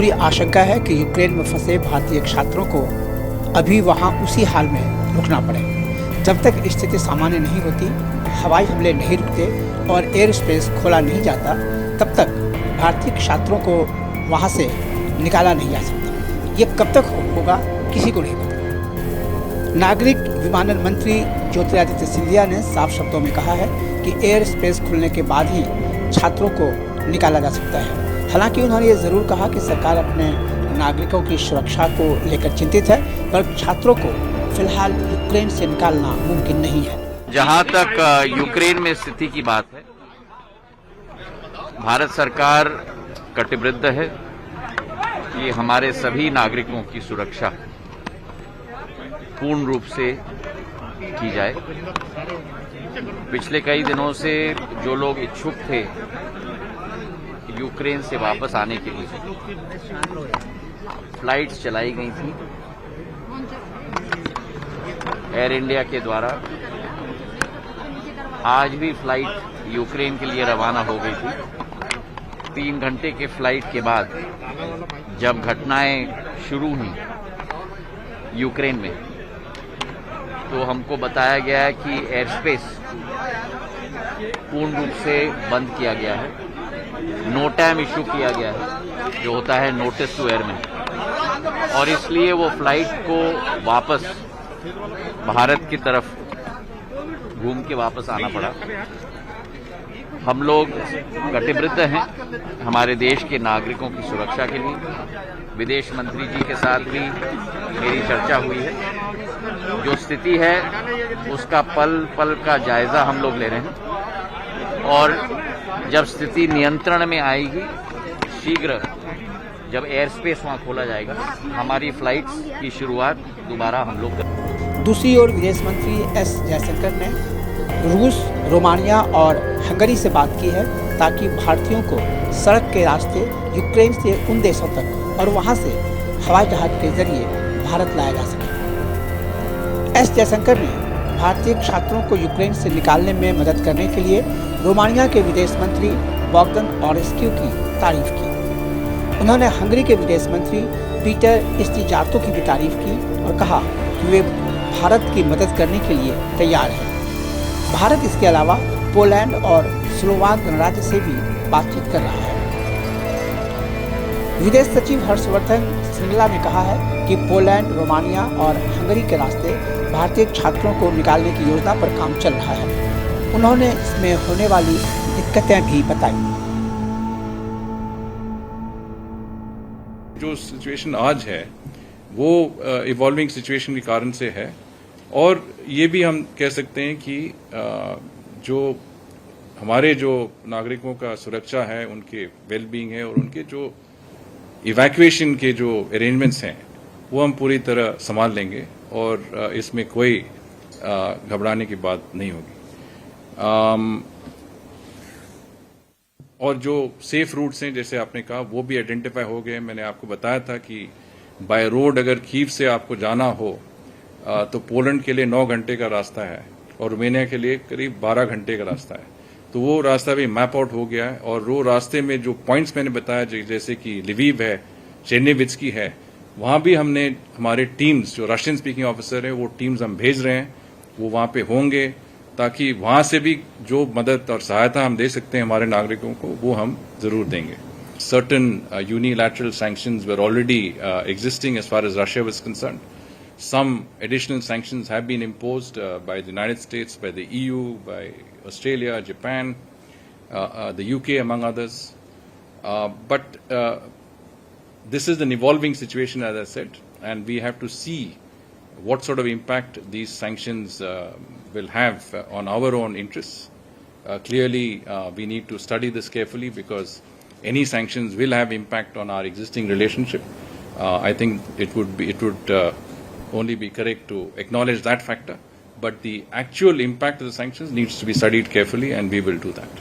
पूरी आशंका है कि यूक्रेन में फंसे भारतीय छात्रों को अभी वहां उसी हाल में रुकना पड़े। जब तक स्थिति सामान्य नहीं होती, हवाई हमले नहीं रुकते और एयर स्पेस खोला नहीं जाता, तब तक भारतीय छात्रों को वहां से निकाला नहीं जा सकता। ये कब तक होगा किसी को नहीं पता। नागरिक विमानन मंत्री ज्योतिरादित्य सिंधिया ने साफ शब्दों में कहा है कि एयर स्पेस खुलने के बाद ही छात्रों को निकाला जा सकता है। हालांकि उन्होंने ये जरूर कहा कि सरकार अपने नागरिकों की सुरक्षा को लेकर चिंतित है, पर छात्रों को फिलहाल यूक्रेन से निकालना मुमकिन नहीं है। जहां तक यूक्रेन में स्थिति की बात है, भारत सरकार कटिबद्ध है कि हमारे सभी नागरिकों की सुरक्षा पूर्ण रूप से की जाए। पिछले कई दिनों से जो लोग इच्छुक थे यूक्रेन से वापस आने के लिए, फ्लाइट्स चलाई गई थी एयर इंडिया के द्वारा। आज भी फ्लाइट यूक्रेन के लिए रवाना हो गई थी। 3 घंटे के फ्लाइट के बाद जब घटनाएं शुरू हुई यूक्रेन में, तो हमको बताया गया है कि एयर स्पेस पूर्ण रूप से बंद किया गया है। नो टाइम इशू किया गया है, जो होता है नोटिस टू एयरमैन, और इसलिए वो फ्लाइट को वापस भारत की तरफ घूम के वापस आना पड़ा। हम लोग कटिबद्ध हैं हमारे देश के नागरिकों की सुरक्षा के लिए। विदेश मंत्री जी के साथ भी मेरी चर्चा हुई है। जो स्थिति है उसका पल पल का जायजा हम लोग ले रहे हैं, और जब स्थिति नियंत्रण में आएगी, शीघ्र जब एयर स्पेस वहां खोला जाएगा, हमारी फ्लाइट्स की शुरुआत दोबारा हम लोग करेंगे। दूसरी ओर विदेश मंत्री एस जयशंकर ने रूस, रोमानिया और हंगरी से बात की है ताकि भारतीयों को सड़क के रास्ते यूक्रेन से उन देशों तक और वहां से हवाई जहाज के जरिए भारत लाया जा सके। एस जयशंकर ने भारतीय छात्रों को यूक्रेन से निकालने में मदद करने के लिए रोमानिया के विदेश मंत्री बॉगदान ऑरेस्क्यू की तारीफ की। उन्होंने हंगरी के विदेश मंत्री पीटर स्टीजातो की भी तारीफ की और कहा कि वे भारत की मदद करने के लिए तैयार हैं। भारत इसके अलावा पोलैंड और स्लोवाक गणराज्य से भी बातचीत कर रहा है। विदेश सचिव हर्षवर्धन श्रृंगला ने कहा है कि पोलैंड, रोमानिया और हंगरी के रास्ते भारतीय छात्रों को निकालने की योजना पर काम चल रहा है। उन्होंने इसमें होने वाली दिक्कतें भी बताई। जो सिचुएशन आज है वो इवॉल्विंग सिचुएशन के कारण से है, और ये भी हम कह सकते हैं कि जो हमारे जो नागरिकों का सुरक्षा है, उनके वेलबींग है और उनके जो इवैक्यूएशन के जो अरेंजमेंट्स हैं वो हम पूरी तरह संभाल लेंगे, और इसमें कोई घबराने की बात नहीं होगी। और जो सेफ रूट्स हैं, जैसे आपने कहा, वो भी आइडेंटिफाई हो गए। मैंने आपको बताया था कि बाय रोड अगर कीव से आपको जाना हो तो पोलैंड के लिए 9 घंटे का रास्ता है और रोमानिया के लिए करीब 12 घंटे का रास्ता है। तो वो रास्ता भी मैप आउट हो गया है, और वो रास्ते में जो पॉइंट्स मैंने बताया, जैसे कि लिविव है, चेर्नोवित्स्की है, वहां भी हमने हमारे टीम्स, जो रशियन स्पीकिंग ऑफिसर है, वो टीम्स हम भेज रहे हैं। वो वहां पे होंगे ताकि वहां से भी जो मदद और सहायता हम दे सकते हैं हमारे नागरिकों को, वो हम जरूर देंगे। Certain unilateral sanctions were already existing as far as Russia was concerned. Some additional sanctions have been imposed by the United States, by the EU, by Australia, Japan, the UK, among others. But this is an evolving situation, as I said, and we have to see what sort of impact these sanctions will have on our own interests. Clearly, we need to study this carefully, because any sanctions will have impact on our existing relationship. I think it would only be correct to acknowledge that factor, but the actual impact of the sanctions needs to be studied carefully, and we will do that.